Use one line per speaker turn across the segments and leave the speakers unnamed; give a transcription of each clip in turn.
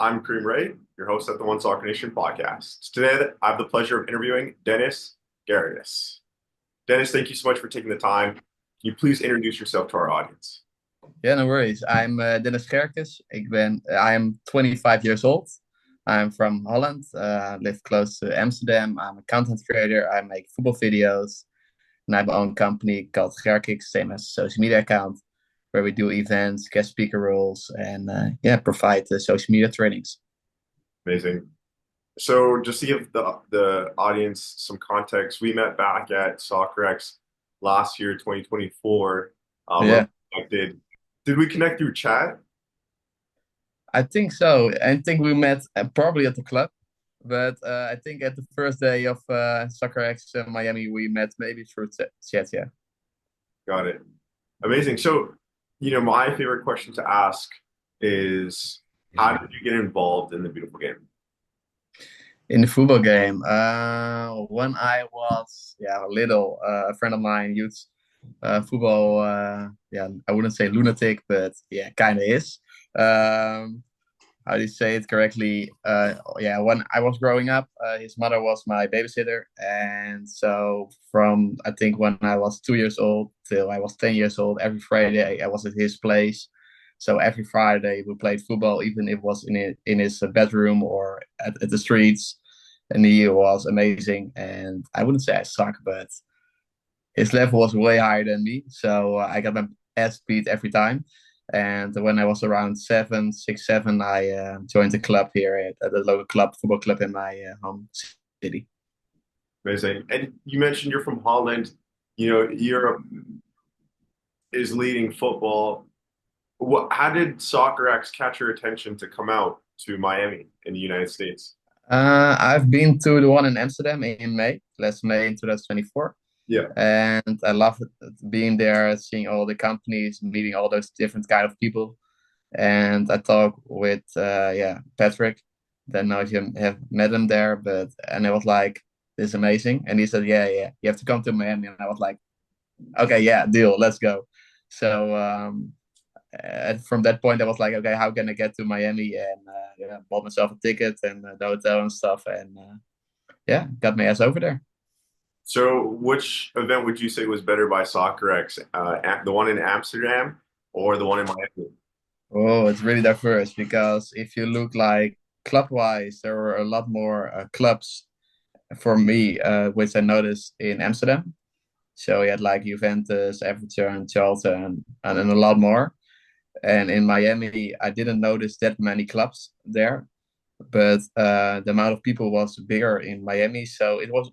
I'm Kareem Ray, your host at the One Soccer Nation podcast. Today, I have the pleasure of interviewing Dennis Gerkes. Dennis, thank you so much for taking the time. Can you please introduce yourself to our audience?
Yeah, no worries. I'm Dennis Gerkes. I'm 25 years old. I'm from Holland. Live close to Amsterdam. I'm a content creator. I make football videos, and I have my own company called Gerkes, same as a social media account, where we do events, guest speaker roles, and provide social media trainings.
Amazing. So, just to give the audience some context, we met back at Soccerex last year, 2024, where we
Yeah,
connected. Did we connect through chat?
I think so. I think we met probably at the club, but I think at the first day of Soccerex Miami, we met maybe through chat. Yeah.
Got it. Amazing. So, my favorite question to ask is, how did you get involved in the beautiful game?
In the football game, when I was little, a friend of mine used football. I wouldn't say lunatic, but yeah, kind of is. Um, how do you say it correctly? When I was growing up, his mother was my babysitter, and so from I think when I was 2 years old till I was 10 years old, every Friday I was at his place. So every Friday we played football, even if it was in his bedroom or at the streets. And he was amazing. And I wouldn't say I suck, but his level was way higher than me. So I got my ass beat every time. And when I was around 7, 6, 7, I joined the club here at the local club, football club in my home city.
Amazing. And you mentioned you're from Holland. Europe is leading football. How did Soccerex catch your attention to come out to Miami in the United States?
I've been to the one in Amsterdam in May, last May in 2024.
Yeah.
And I love being there, seeing all the companies, meeting all those different kind of people. And I talked with Patrick. Don't know if you have met him there, but and I was like, "This is amazing." And he said, "Yeah, you have to come to Miami." And I was like, "Okay, yeah, deal, let's go." So from that point, I was like, "Okay, how can I get to Miami?" And bought myself a ticket and the hotel and stuff, and got my ass over there.
So, which event would you say was better by Soccerex? The one in Amsterdam or the one in Miami?
Oh, it's really diverse because if you look like club wise, there were a lot more clubs for me, which I noticed in Amsterdam. So you had like Juventus, Everton, Charlton, and then a lot more. And in Miami, I didn't notice that many clubs there, but the amount of people was bigger in Miami. So it was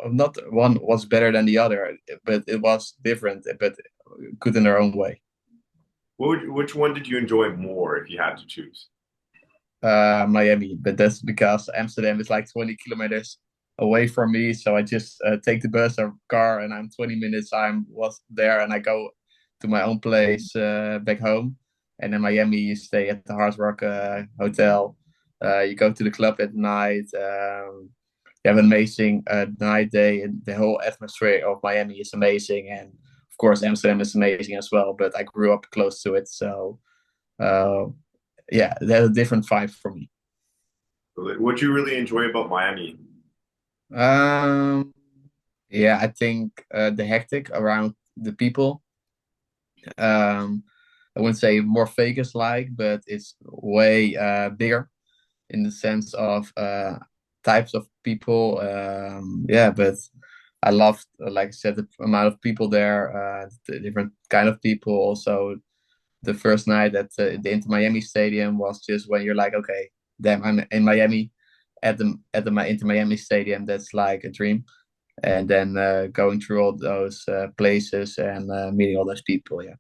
not one was better than the other, but it was different, but good in their own way.
Which one did you enjoy more if you had to choose?
Miami, but that's because Amsterdam is like 20 kilometers away from me. So I just take the bus or car, and I'm 20 minutes. I'm was there, and I go to my own place back home. And in Miami, you stay at the Hard Rock Hotel. You go to the club at night. You have an amazing night day, and the whole atmosphere of Miami is amazing. And of course, Amsterdam is amazing as well. But I grew up close to it, so uh, there's a different vibe for me.
What you really enjoy about Miami?
Um, I think the hectic around the people. Um, I wouldn't say more Vegas like, but it's way bigger in the sense of types of people. But I loved, like I said, the amount of people there, the different kind of people. Also, the first night at the Inter Miami Stadium was just when you're like, okay, damn, I'm in Miami at the Inter Miami Stadium. That's like a dream. And then going through all those places and meeting all those people. Yeah.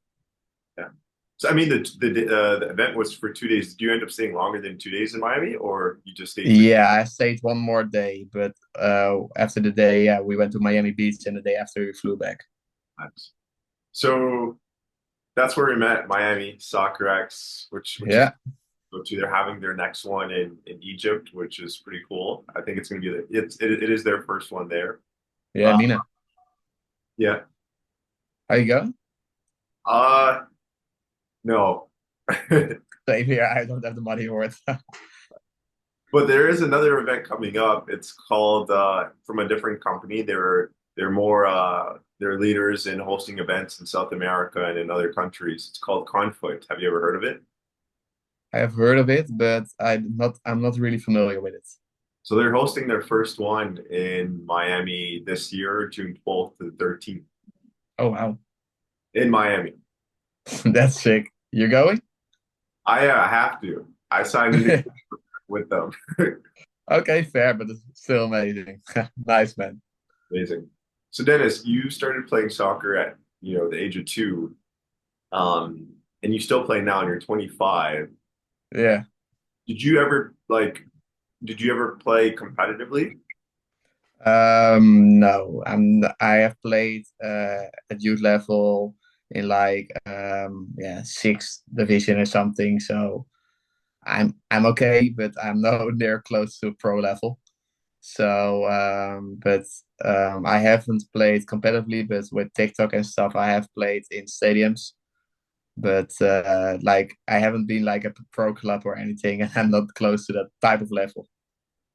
Yeah. So, I mean, the event was for 2 days. Did you end up staying longer than 2 days in Miami, or you just stayed 3?
Yeah, I stayed one more day, but after the day, yeah, we went to Miami Beach, and the day after we flew back.
Nice. So that's where we met, Miami Soccerex, which is
Yeah,
go to. They're having their next one in Egypt, which is pretty cool. I think it's going to be it is their first one there.
yeah,
Uh,
Mina,
yeah.
how you go?
Uh, no.
Same here. I don't have the money for it.
But there is another event coming up. It's called from a different company. They're more they're leaders in hosting events in South America and in other countries. It's called Conflict. Have you ever heard of it?
I have heard of it, but I'm not really familiar with it.
So they're hosting their first one in Miami this year, June 12th to the 13th
Oh wow,
in Miami.
that's sick. You're going?
I have to. I signed an agreement with them.
Okay, fair, but it's still amazing. Nice, man.
Amazing. So Dennis, you started playing soccer at, the age of 2, um, and you still play now and you're 25.
Yeah.
Did you ever did you ever play competitively?
No, I have played at youth level in like yeah, sixth division or something. So I'm okay, but I'm nowhere near close to pro level. So but I haven't played competitively, but with TikTok and stuff, I have played in stadiums. But like I haven't been like a pro club or anything, and I'm not close to that type of level.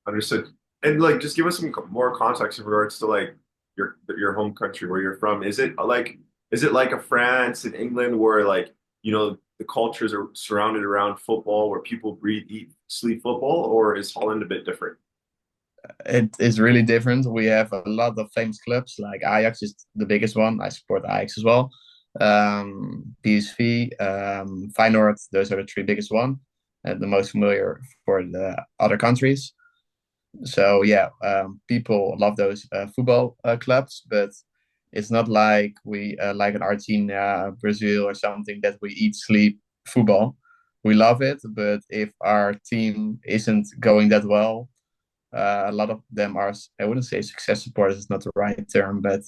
Understood. And just give us some more context in regards to your home country where you're from. Is it like a France and England where the cultures are surrounded around football where people breathe, eat, sleep football, or is Holland a bit different?
It is really different. We have a lot of famous clubs, like Ajax is the biggest one. I support Ajax as well. PSV, Feyenoord, those are the three biggest one, and the most familiar for the other countries. So yeah, people love those football clubs, but it's not like we like in Argentina, Brazil, or something that we eat, sleep football. We love it, but if our team isn't going that well, a lot of them are, I wouldn't say success supporters is not the right term, but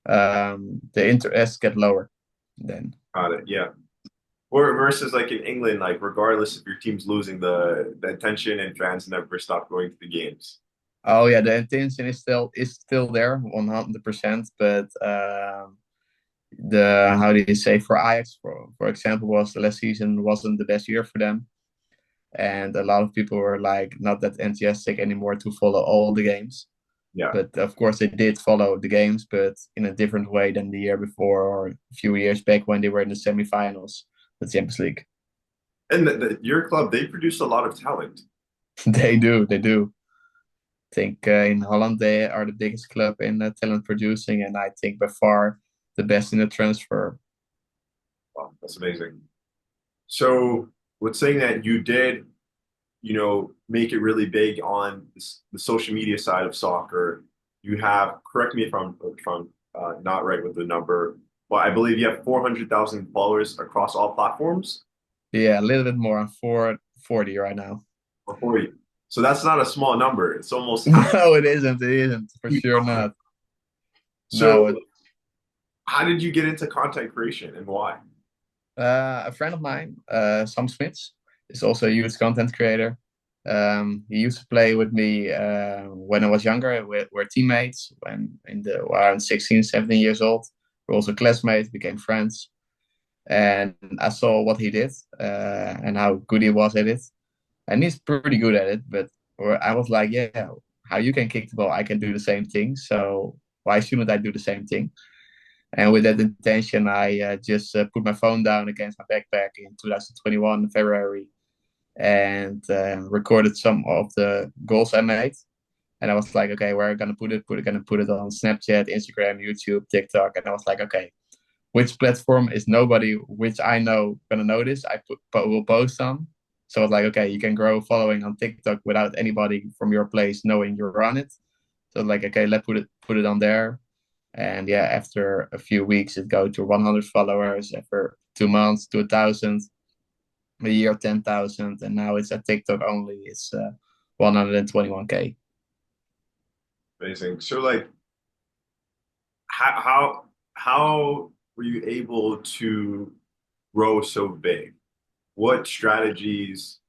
the interest get lower then.
Got it. Yeah. Or versus like in England, like regardless if your team's losing, the attention and fans never stop going to the games.
Oh yeah, the intention is still there, 100%. But the how do you say, for Ajax, for example, was the last season wasn't the best year for them, and a lot of people were like not that enthusiastic anymore to follow all the games.
Yeah.
But of course, they did follow the games, but in a different way than the year before or a few years back when they were in the semifinals, the Champions League.
And your club, they produce a lot of talent.
They do, they do. I think in Holland they are the biggest club in talent producing, and I think by far the best in the transfer.
Wow, that's amazing. So, with saying that you did, make it really big on the social media side of soccer, you have, correct me if I'm not right with the number, but I believe you have 400,000 followers across all platforms
Yeah, a little bit more. I'm 440 right now.
or 40. So that's not a small number. It's almost half.
No, it isn't. It isn't for sure not.
So,
No, it,
how did you get into content creation and why?
a friend of mine, Sam Smits, is also a huge content creator. He used to play with me when I was younger. We're teammates when in the around 16, 17 years old. We're also classmates, became friends. And I saw what he did and how good he was at it. And he's pretty good at it. But I was like, yeah, how you can kick the ball, I can do the same thing. So why shouldn't I do the same thing? And with that intention, I just put my phone down against my backpack in 2021, February, and recorded some of the goals I made. And I was like, okay, where are I gonna put it? Gonna put it on Snapchat, Instagram, YouTube, TikTok. And I was like, okay, which platform is nobody which I know gonna notice? Will post on. So I was like, okay, you can grow following on TikTok without anybody from your place knowing you're on it. So like, okay, let's put it on there. And yeah, after a few weeks, it go to 100 followers. After 2 months, to 1,000. A year, 10,000. And now it's at TikTok only. It's 121K.
Amazing. So, how were you able to grow so big? What strategies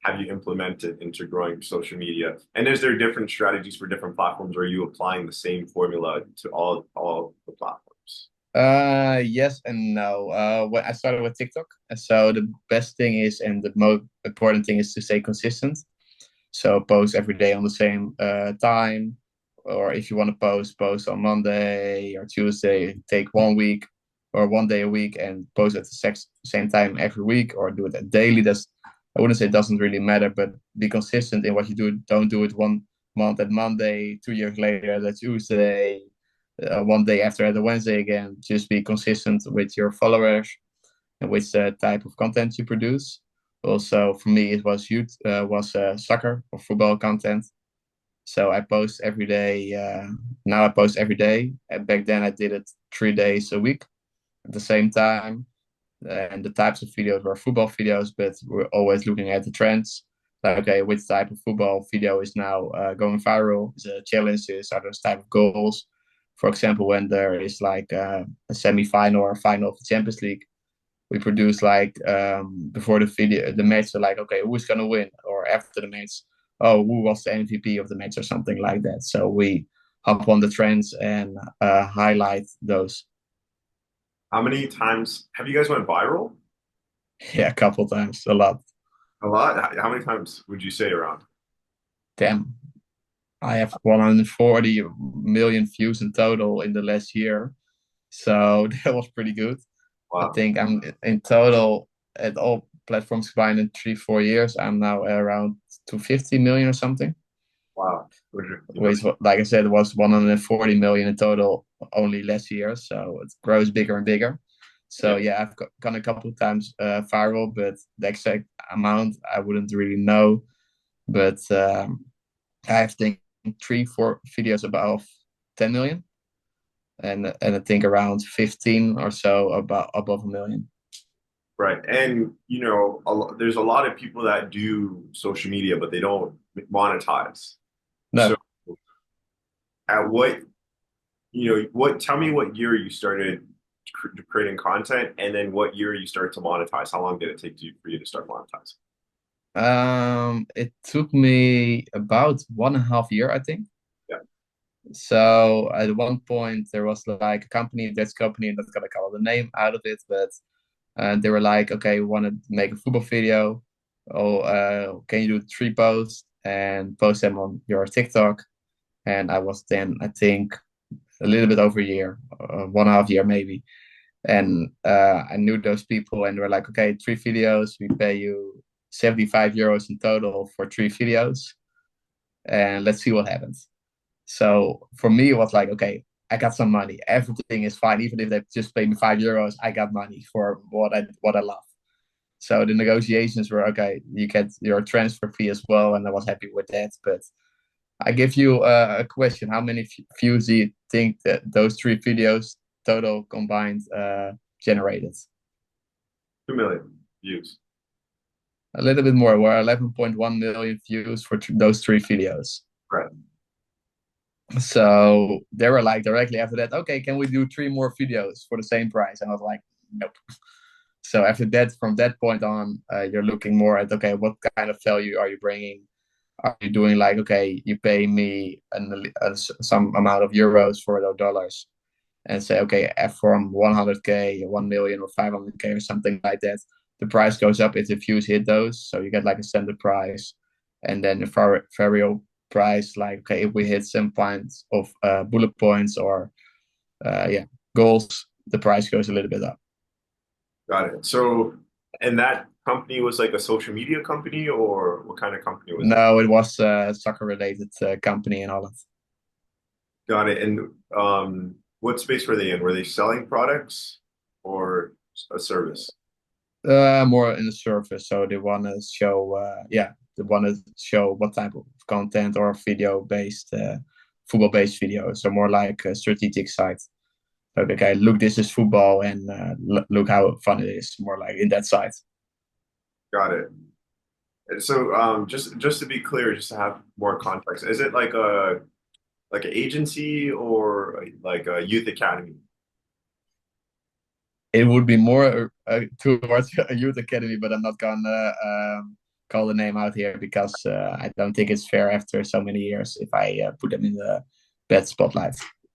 have you implemented into growing social media? And is there different strategies for different platforms, or are you applying the same formula to all the platforms?
Yes and no. When I started with TikTok, and so the best thing is, and the most important thing is to stay consistent. So post every day on the same time, or if you want to post on Monday or Tuesday, take 1 week or 1 day a week and post at the same time every week, or do it daily. That's, I wouldn't say it doesn't really matter, but be consistent in what you do. Don't do it 1 month at Monday, 2 years later at a Tuesday, 1 day after at a Wednesday again. Just be consistent with your followers and which type of content you produce. Also, for me, it was youth, was soccer or football content. So I post every day. Now I post every day. And back then I did it 3 days a week at the same time. And the types of videos were football videos, but we're always looking at the trends. Like, okay, which type of football video is now going viral? Is it challenges? Are those type of goals? For example, when there is like a semi-final or final of the Champions League, we produce like before the match, so like, okay, who's gonna win? Or after the match, oh, who was the MVP of the match or something like that. So we hop on the trends and highlight those.
How many times have you guys went viral?
Yeah, a couple times, a lot.
A lot. How many times would you say around?
Damn, I have 140 million views in total in the last year, so that was pretty good. I
Wow.
think I'm in total at all platforms combined in 3 4 years. I'm now around 250 million or something.
Wow. 250 million.
Which, like I said, was 140 million in total only last year. So it grows bigger and bigger.
Yeah.
So yeah, I've gone a couple of times viral, but the exact amount I wouldn't really know. But I have think 3 4 videos above 10 million, and I think around 15 or so about above a million.
Right. And there's a lot of people that do social media, but they don't monetize. So
No,
at tell me what year you started creating content and then what year you started to monetize. How long did it take for you to start monetizing?
it took me about 1.5 year, I think.
Yeah.
So at one point there was like a company, Dutch company, I'm not gonna call the name out of it, but they were like, okay, we want to make a football video. Oh, can you do 3 posts and post them on your TikTok? And I was then, I think, a little bit over a year, 1.5 year maybe. And I knew those people, and they were like, okay, 3 videos, we pay you 75 euros in total for 3 videos, and let's see what happens. So for me, it was like, okay, I got some money. Everything is fine. Even if they just pay me 5 euros, I got money for what I love. So the negotiations were okay. You get your transfer fee as well, and I was happy with that. But I give you a question: how many views do you think that those 3 videos total combined generated?
2 million views.
A little bit more. We're 11.1 million views for those 3 videos.
Right.
So they were like directly after that, okay, can we do 3 more videos for the same price? And I was like, nope. So after that, from that point on, you're looking more at, okay, what kind of value are you bringing? Are you doing like, okay, you pay me some amount of euros for those dollars, and say, okay, from 100K, 1 million, or 500K, or something like that, the price goes up if the views hit those. So you get like a standard price, and then the variable price, like, okay, if we hit some points of bullet points or yeah, goals, the price goes a little bit up.
Got it. So, and that company was like a social media company, or what kind of company was it?
No, it was a soccer related company in Holland.
Got it. And what space were they in? Were they selling products or a service?
More in the surface. So they want to show, yeah, they want to show what type of content or video based, football based video. So more like a strategic side. Like, okay, look, this is football, and look how fun it is. More like in that side.
Got it. And so, just to be clear, just to have more context, is it like an agency or like a youth academy?
It would be more towards a youth academy, but I'm not gonna call the name out here because I don't think it's fair after so many years if I put them in the bad spotlight.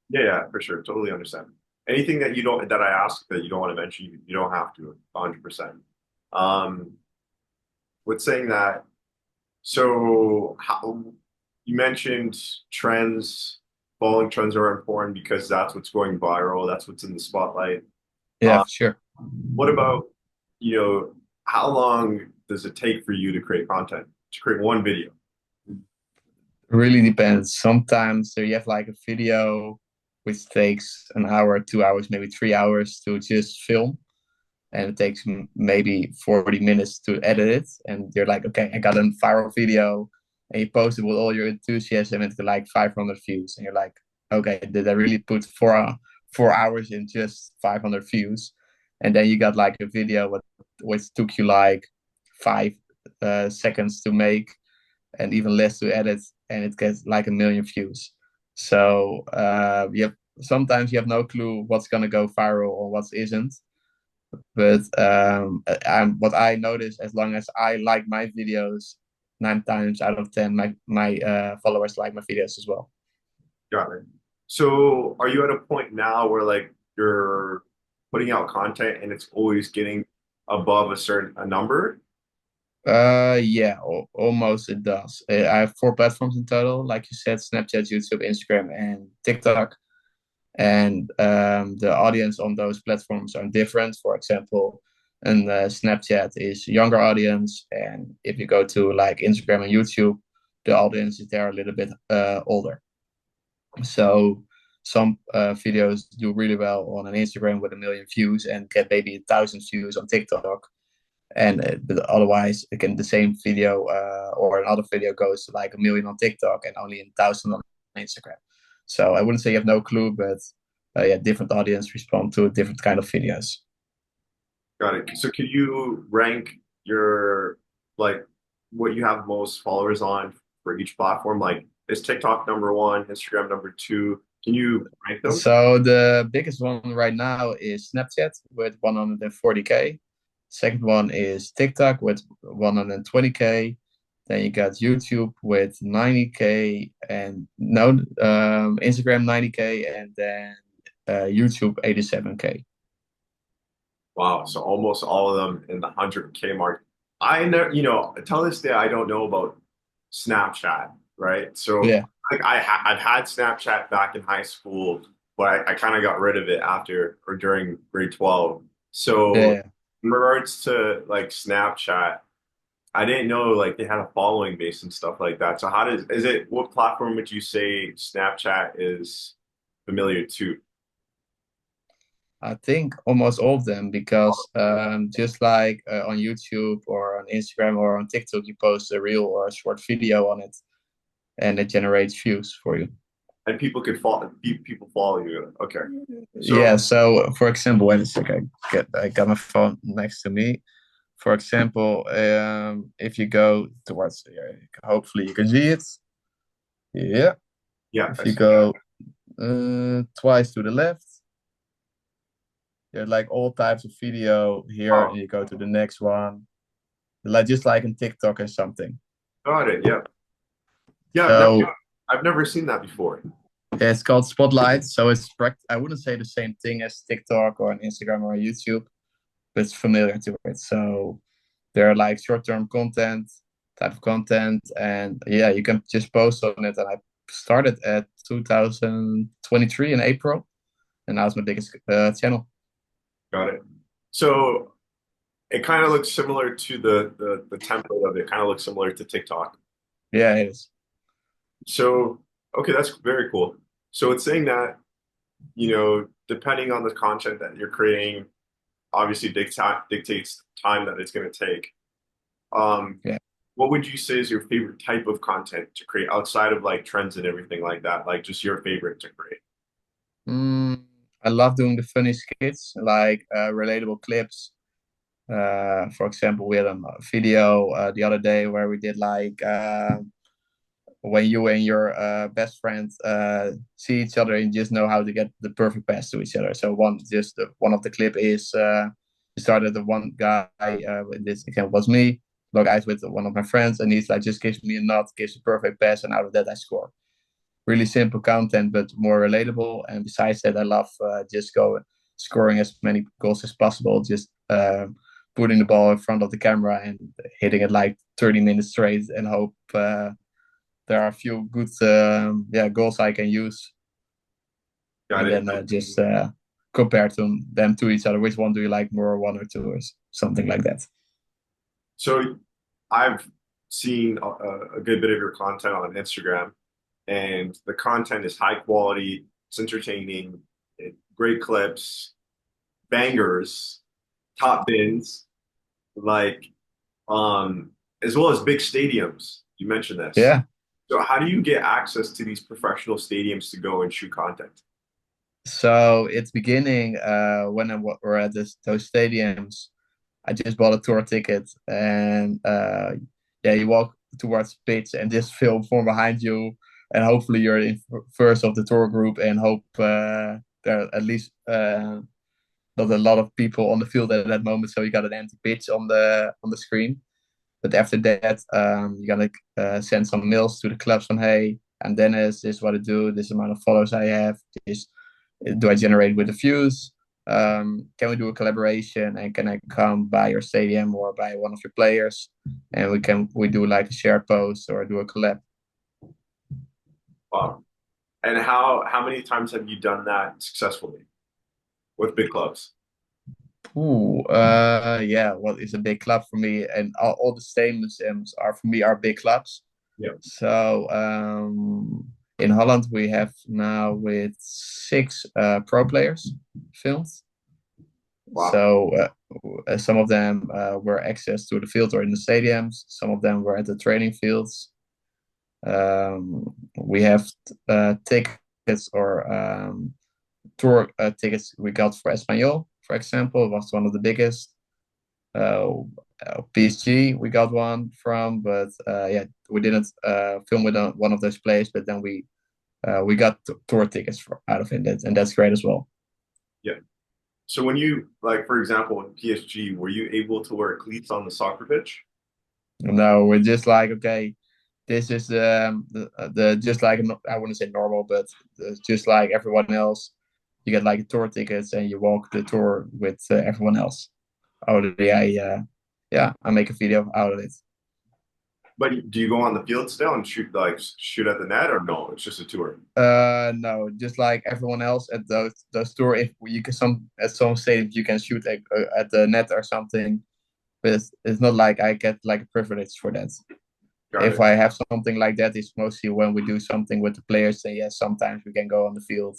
Yeah, yeah, for sure. Totally understand. Anything that you don't that I ask that you don't want to mention, you don't have to, 100%. Um, with saying that, So how you mentioned trends, following trends are important because that's what's going viral, that's what's in the spotlight.
Yeah,
Uh,
for sure.
what about, you know, how long does it take for you to create content, to create one video?
Really depends. Sometimes you have like a video which takes an hour, 2 hours, maybe 3 hours to just film, and it takes maybe 40 minutes to edit it. And you're like, okay, I got a viral video, and you post it with all your enthusiasm and to like 500 views, and you're like, okay, did I really put 4 hours in just 500 views? And then you got like a video which took you like 5 seconds to make and even less to edit, and it gets like 1 million views. So you have sometimes you have no clue what's gonna go viral or what isn't. But what I notice, as long as I like my videos, 9 times out of 10, my followers like my videos as well.
Got it. So are you at a point now where like you're putting out content and it's always getting above a certain a number?
Yeah, almost it does. I have 4 platforms in total, like you said: Snapchat, YouTube, Instagram, and TikTok. And the audience on those platforms are different. For example, and Snapchat is younger audience, and if you go to like Instagram and YouTube, the audience is there a little bit older. So some videos do really well on an Instagram with 1 million views and get maybe 1,000 views on TikTok. And but otherwise, again, the same video or another video goes to like 1 million on TikTok and only 1,000 on Instagram. So I wouldn't say you have no clue, but yeah, different audience respond to different kind of videos.
Got it. So can you rank your like what you have most followers on for each platform? Like is TikTok number one, Instagram number two? Can you rank them?
So the biggest one right now is Snapchat with 140K. Second one is TikTok with 120K. Then you got YouTube with 90K, and no, Instagram 90K, and then YouTube 87K.
Wow. So almost all of them in the 100K mark. I never, till this day, I don't know about Snapchat, right? So
Yeah,
like I've had Snapchat back in high school, but I kind of got rid of it after or during grade 12. So
yeah.
in regards to like Snapchat, I didn't know like they had a following base and stuff like that. So how does is it what platform would you say Snapchat is familiar to?
I think almost all of them, because just like on YouTube or on Instagram or on TikTok, you post a reel or a short video on it, and it generates views for you.
And people could follow people follow you. Okay. So
Yeah. So, for example, wait a second, I got my phone next to me. For example, if you go towards, hopefully you can see it. Yeah.
yeah,
If you go twice to the left, there's like all types of video here,
oh,
and you go to the next one, like just like in TikTok or something.
got it. Yeah. Yeah,
So
I've never seen that before.
yeah, it's called Spotlight. So I wouldn't say the same thing as TikTok or on Instagram or YouTube, but it's familiar to it. So there are like short-term content, type of content, and yeah, you can just post on it. And I started at 2023 in April, and now it's my biggest channel.
Got it. So it kind of looks similar to the template of it. Kind of looks similar to TikTok.
Yeah, it is.
So okay, that's very cool. So it's saying that, depending on the content that you're creating, obviously dictates time that it's going to take. Um,
Yeah.
what would you say is your favorite type of content to create outside of like trends and everything like that? Like just your favorite to create.
Mm, I love doing the funny skits, like relatable clips. For example, we had a video the other day where we did like when you and your best friend see each other and just know how to get the perfect pass to each other. So one of the clip is we started the one guy, this example was me, log eyes with one of my friends, and he's like just gives me a nod, gives a perfect pass, and out of that I score. Really simple content, but more relatable. And besides that, I love just go scoring as many goals as possible. Just putting the ball in front of the camera and hitting it like 30 minutes straight and hope there are a few good goals I can use,
Got
and
it.
then just compare them to each other. Which one do you like more, one or two, or something like that?
So I've seen a good bit of your content on Instagram, and the content is high quality, it's entertaining, great clips, bangers, top bins, like um, as well as big stadiums. You mentioned this.
Yeah.
So how do you get access to these professional stadiums to go and shoot content?
So it's beginning when we're at those stadiums. I just bought a tour ticket, and yeah, you walk towards the pitch and just film from behind you, and hopefully you're in first of the tour group, and hope there are at least not a lot of people on the field at that moment, so you got an empty pitch on the screen. But after that, you gotta send some mails to the clubs on, hey, I'm Dennis. This is what I do. This amount of followers I have. This do I generate with the views? Can we do a collaboration? And can I come by your stadium or by one of your players? And we do like a shared post or do a collab.
Wow. And how many times have you done that successfully with big clubs?
Ooh, yeah. What is a big club for me? And all the stadiums are for me are big clubs.
Yeah.
So in Holland we have now with six pro players filmed.
Wow.
So some of them were access to the field or in the stadiums. Some of them were at the training fields. We have tickets or tour tickets we got for Espanyol, for example, was one of the biggest. Uh, PSG we got one from, but yeah, we didn't film with one of those players. But then we got tour tickets out of it, and that's great as well.
Yeah. So when you like, for example, in PSG, were you able to wear cleats on the soccer pitch?
No, we're just like, okay, this is the just like I wouldn't say normal, but just like everyone else, you get like tour tickets and you walk the tour with everyone else. Oh, yeah, I make a video out of it.
But do you go on the field still and shoot at the net, or no? It's just a tour.
No, just like everyone else at those tour, if you can some at some stadiums you can shoot at the net or something, but it's not like I get like a privilege for that.
Got
If
it.
I have something like that, it's mostly when we do something with the players. And yes, sometimes we can go on the field.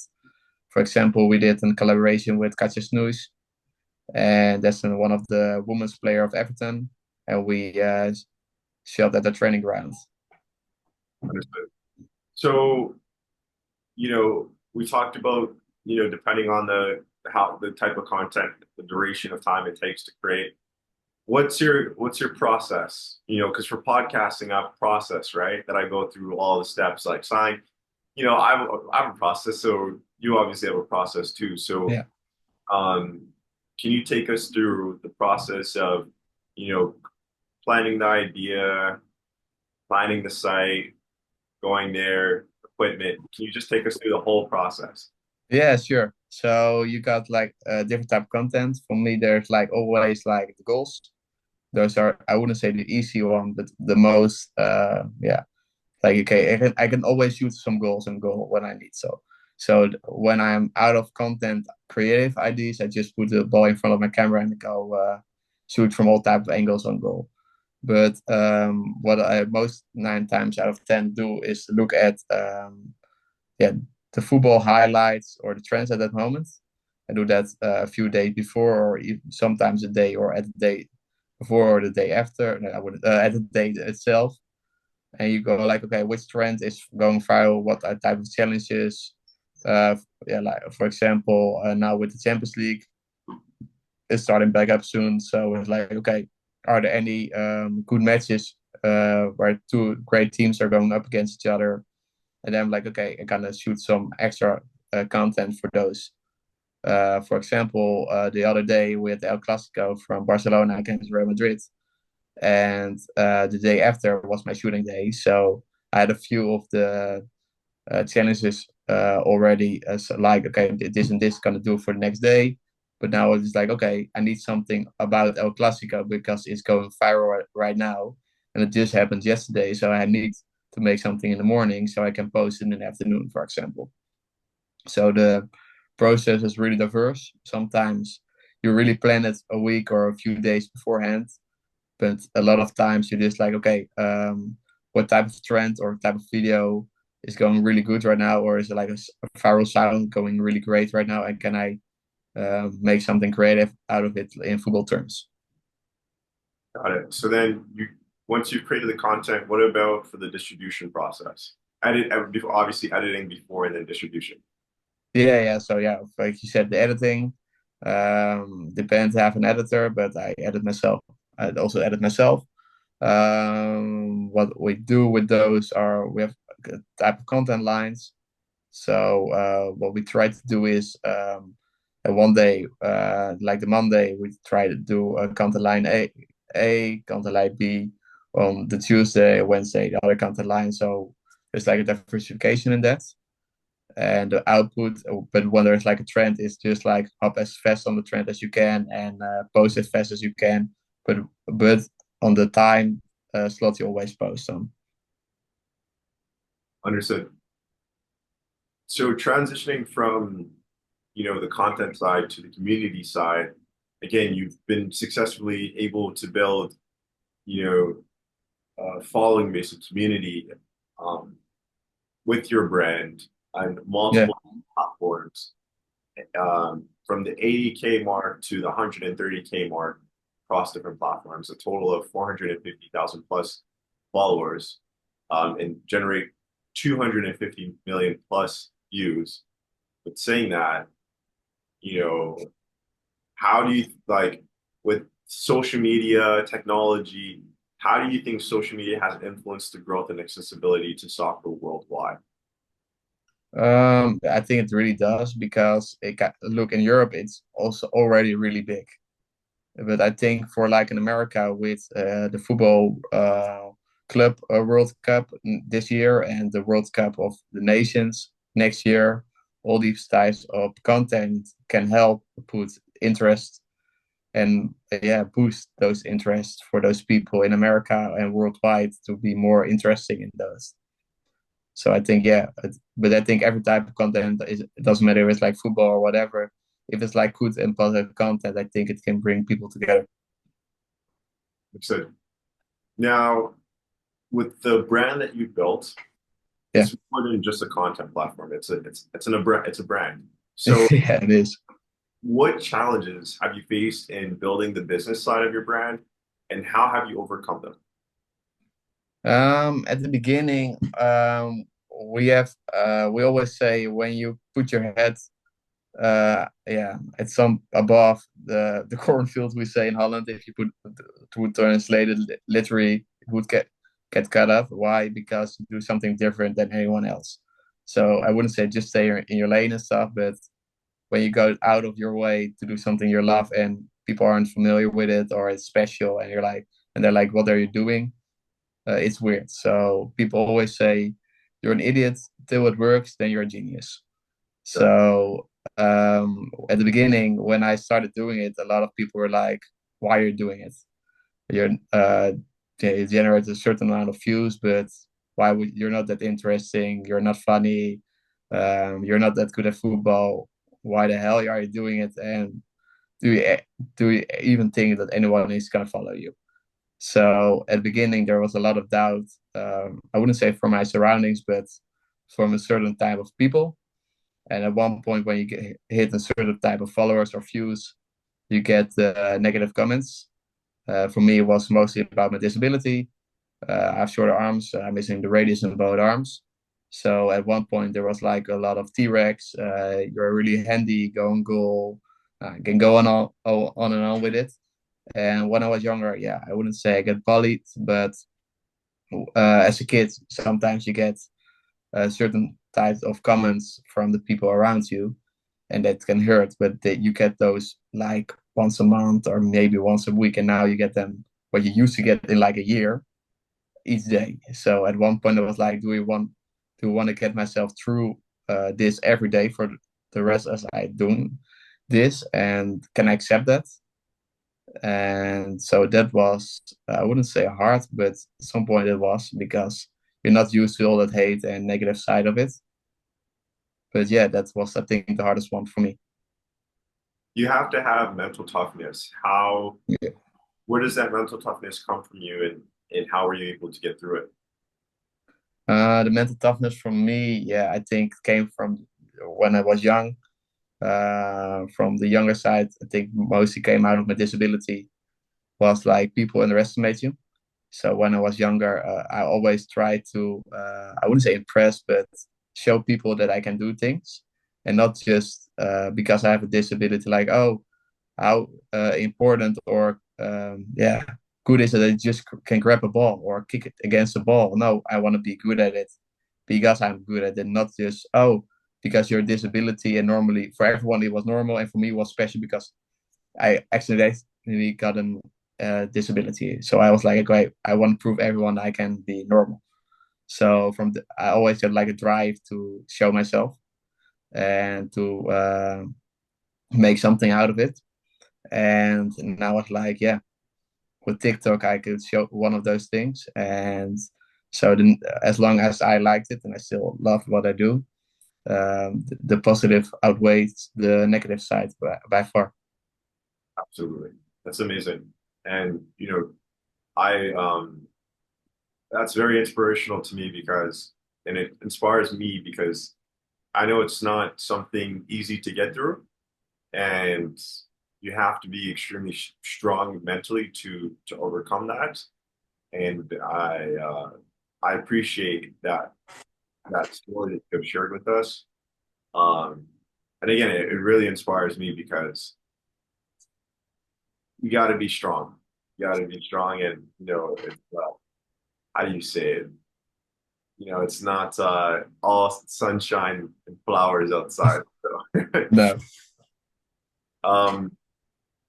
For example, we did in collaboration with Gerkes, and that's one of the women's player of Everton, and we shot at the training ground.
Understood. So, we talked about, depending on the type of content, the duration of time it takes to create. What's your process? Because for podcasting, I have a process, right? That I go through all the steps, like sign. I have a process, so you obviously have a process too. So,
Yeah.
um, can you take us through the process of, you know, planning the idea, planning the site, going there, equipment? Can you just take us through the whole process?
Yeah, sure. So you got like different type of content. For me, there's like always like the goals. Those are I wouldn't say the easy one, but the most yeah. Like okay, I can always shoot some goals and goal when I need. So when I'm out of content, creative ideas, I just put the ball in front of my camera and go shoot from all type of angles on goal. But what I most 9 times out of 10 do is look at yeah the football highlights or the trends at that moment. I do that a few days before, or even sometimes a day, or at the day before or the day after. No, I would at the day itself, and you go like, okay, which trend is going viral? What are type of challenges? Uh, yeah, like for example, now with the Champions League, it's starting back up soon. So it's like, okay, are there any good matches where two great teams are going up against each other? And then I'm like, okay, I gotta shoot some extra content for those. For example, the other day we had El Clasico from Barcelona against Real Madrid, and the day after was my shooting day. So I had a few of the challenges already as like, okay, this and this gonna do for the next day. But now it's just like, okay, I need something about El Clasico because it's going viral right now, and it just happened yesterday. So I need to make something in the morning so I can post it in the afternoon, for example. So the process is really diverse. Sometimes you really plan it a week or a few days beforehand, but a lot of times you're just like, okay, what type of trend or type of video is going really good right now, or is it like a viral sound going really great right now, and can I make something creative out of it in football terms?
Got it. So then once you've created the content, what about for the distribution process? Obviously editing before and then distribution.
Yeah. So yeah, like you said, the editing depends. I have an editor, but I edit myself. I also edit myself. What we do with those are we have a type of content lines. So what we try to do is one day, like the Monday, we try to do a content line A, content line B. On the Tuesday, Wednesday, the other content line. So there's like a diversification in that. And the output, but when there's like a trend, it's just like hop as fast on the trend as you can and post as fast as you can. But on the time slot, you always post them.
Understood. So transitioning from, the content side to the community side, again, you've been successfully able to build, you following base of community um, with your brand on
Yeah.
multiple platforms, from the 80K mark to the 130K mark across different platforms, a total of 450,000 plus followers, and generate 250 million plus views. But saying that, you know, how do you like with social media technology? How do you think social media has influenced the growth and accessibility to soccer worldwide?
I think it really does because look in Europe, it's also already really big. But I think for like in America with the football club World Cup this year and the World Cup of the Nations next year, all these types of content can help put interest and yeah, boost those interests for those people in America and worldwide to be more interesting in those. So I think yeah, but I think every type of content is it doesn't matter if it's like football or whatever. If it's like good and positive content, I think it can bring people together.
So now with the brand that you built,
Yeah,
it's more than just a content platform. It's a brand. So
yeah, it is.
what challenges have you faced in building the business side of your brand, and how have you overcome them?
At the beginning, we always say when you put your head yeah, it's some above the cornfield we say in Holland. If you put to translate it literally, it would get cut off. Why? Because you do something different than anyone else. So I wouldn't say just stay in your lane and stuff, but when you go out of your way to do something you love and people aren't familiar with it or it's special and you're like and they're like, what are you doing? It's weird. So people always say you're an idiot till it works, then you're a genius.
Sure.
So at the beginning, when I started doing it, a lot of people were like, "Why are you doing it? You're it generates a certain amount of views, but you're not that interesting? You're not funny. You're not that good at football. Why the hell are you doing it? And do you do you even think that anyone is gonna follow you?" So at the beginning, there was a lot of doubt. I wouldn't say from my surroundings, but from a certain type of people. And at one point, when you hit a certain type of followers or views, you get negative comments. For me, it was mostly about my disability. I have shorter arms. I'm missing the radius in both arms. So at one point, there was like a lot of T-Rex. You're really handy, go on goal. Can go on and on with it. And when I was younger, yeah, I wouldn't say I get bullied, but as a kid, sometimes you get certain types of comments from the people around you, and that can hurt. But you get those like once a month or maybe once a week, and now you get them what you used to get in like a year each day. So at one point, I was like, do we want to get myself through this every day for the rest as I do? this, and can I accept that? And so that was, I wouldn't say hard, but at some point it was because you're not used to all that hate and negative side of it. But yeah, that was, I think, the hardest one for me.
You have to have mental toughness. How,
Yeah.
where does that mental toughness come from you, and how were you able to get through it?
The mental toughness from me, yeah, I think came from when I was young. From the younger side, I think mostly came out of my disability. Was like people underestimate you. So when I was younger, I always tried to, I wouldn't say impress, but show people that I can do things, and not just because I have a disability. Like, oh, how important or yeah, good is it that I just can grab a ball or kick it against the ball. No, I want to be good at it because I'm good at it, not just, oh, because you're a disability. And normally for everyone it was normal, and for me it was special because I accidentally got a disability. So I was like, okay, I want to prove everyone I can be normal. So I always had like a drive to show myself and to make something out of it. And now I was like, yeah, with TikTok, I could show one of those things. And so then, as long as I liked it and I still love what I do, the positive outweighs the negative side by far.
Absolutely. That's amazing. And, I that's very inspirational to me because, and it inspires me because I know it's not something easy to get through, and you have to be extremely strong mentally to overcome that. And I appreciate that story that you've shared with us. Um, and again, it really inspires me because you got to be strong. You got to be strong, and it's how do you say it? It's not all sunshine and flowers outside. So,
No.
um,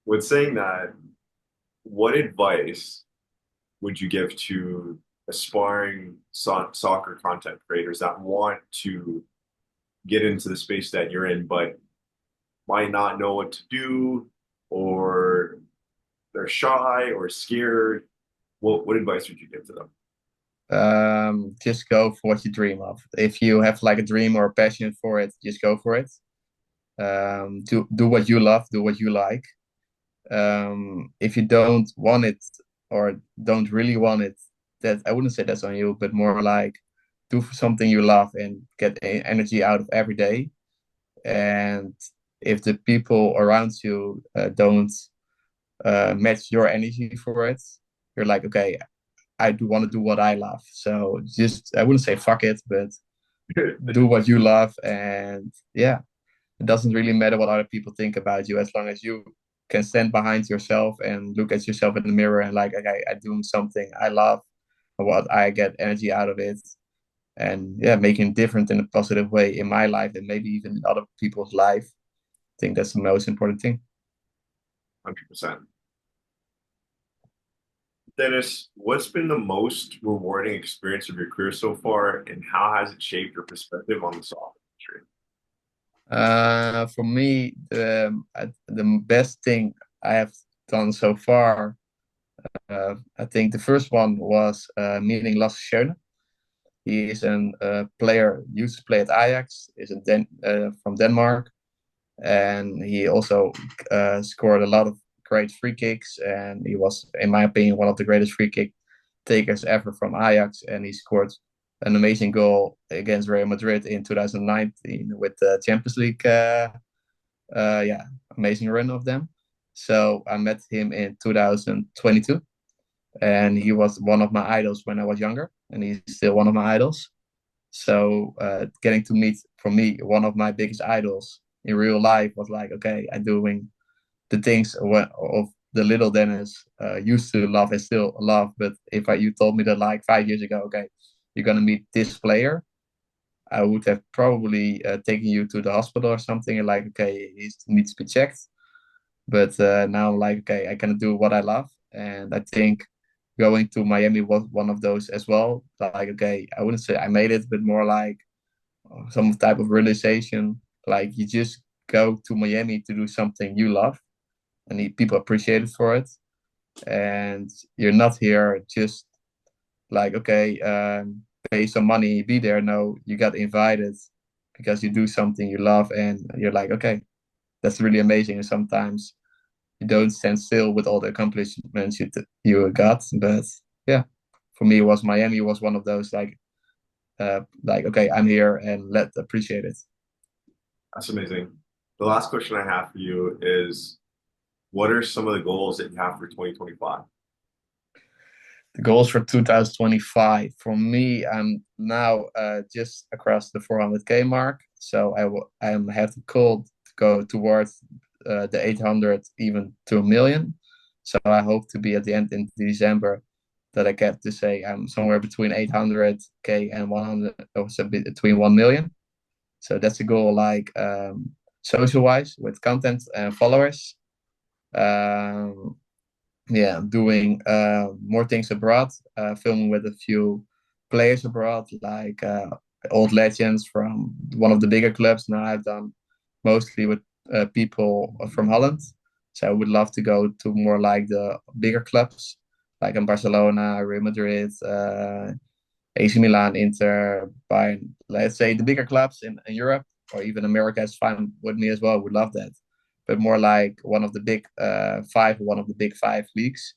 with saying that, what advice would you give to aspiring soccer content creators that want to get into the space that you're in, but might not know what to do, or they're shy or scared? What advice would you give to them?
Just go for what you dream of. If you have like a dream or a passion for it, just go for it. Do what you love, do what you like. If you don't want it or don't really want it, that I wouldn't say that's on you, but more like do something you love and get energy out of every day. And if the people around you don't match your energy for it, you're like, okay, I do want to do what I love. So just, I wouldn't say fuck it, but do what you love. And yeah, it doesn't really matter what other people think about you as long as you can stand behind yourself and look at yourself in the mirror and like, okay, I'm doing something I love, what I get energy out of it. And yeah, making different in a positive way in my life and maybe even in other people's life. I think that's the most important thing.
100%. Dennis, what's been the most rewarding experience of your career so far, and how has it shaped your perspective on the soccer industry?
For me, the best thing I have done so far, I think the first one was meeting Lasse Schöne. He is a player, used to play at Ajax, is from Denmark, and he also scored a lot of great free kicks. And he was, in my opinion, one of the greatest free kick takers ever from Ajax. And he scored an amazing goal against Real Madrid in 2019 with the Champions League. Yeah, amazing run of them. So I met him in 2022, and he was one of my idols when I was younger, and he's still one of my idols. So getting to meet, for me, one of my biggest idols in real life was like, okay, I'm doing the things of the little Dennis used to love and still love. But if you told me that like 5 years ago, okay, you're gonna meet this player, I would have probably taken you to the hospital or something and like, okay, he needs to be checked. But now, like, okay, I can do what I love, and I think going to Miami was one of those as well. Like, okay, I wouldn't say I made it, but more like some type of realization. Like, you just go to Miami to do something you love, and people appreciate it for it. And you're not here just like, okay, pay some money, be there. No, you got invited because you do something you love, and you're like, okay, that's really amazing. And sometimes you don't stand still with all the accomplishments you got, but yeah, for me, it was Miami was one of those like okay, I'm here and let's appreciate it.
That's amazing. The last question I have for you is, what are some of the goals that you have for 2025?
The goals for 2025 for me, I'm now just across the 400K mark, so I have the goal to go towards the 800, even to a million. So I hope to be at the end in December that I get to say I'm somewhere between 800K and 100, or so between 1 million. So that's the goal, like social wise with content and followers. Um, yeah, doing more things abroad, filming with a few players abroad, like old legends from one of the bigger clubs. Now I've done mostly with people from Holland. So I would love to go to more like the bigger clubs, like in Barcelona, Real Madrid, AC Milan, Inter, Bayern. Let's say the bigger clubs in Europe or even America is fine with me as well. I would love that. But more like one of the big five, one of the big five leagues.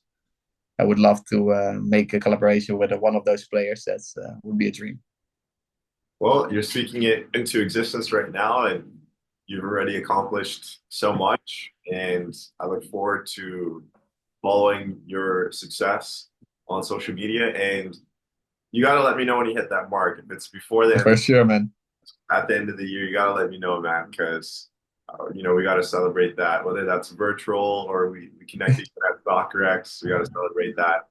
I would love to make a collaboration with one of those players. That's would be a dream.
Well, you're speaking it into existence right now, and you've already accomplished so much. And I look forward to following your success on social media. And you got to let me know when you hit that mark. If it's before the end
For
of,
sure, man.
at the end of the year, you got to let me know, man, because we got to celebrate that. Whether that's virtual or we connect each other at Soccerex, we got to celebrate that.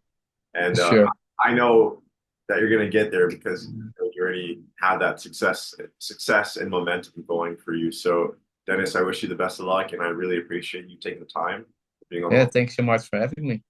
For
And
sure.
I know that you're going to get there because you already have that success and momentum going for you. So, Dennis, I wish you the best of luck, and I really appreciate you taking the time being on
Yeah,
the
thanks so much for having me.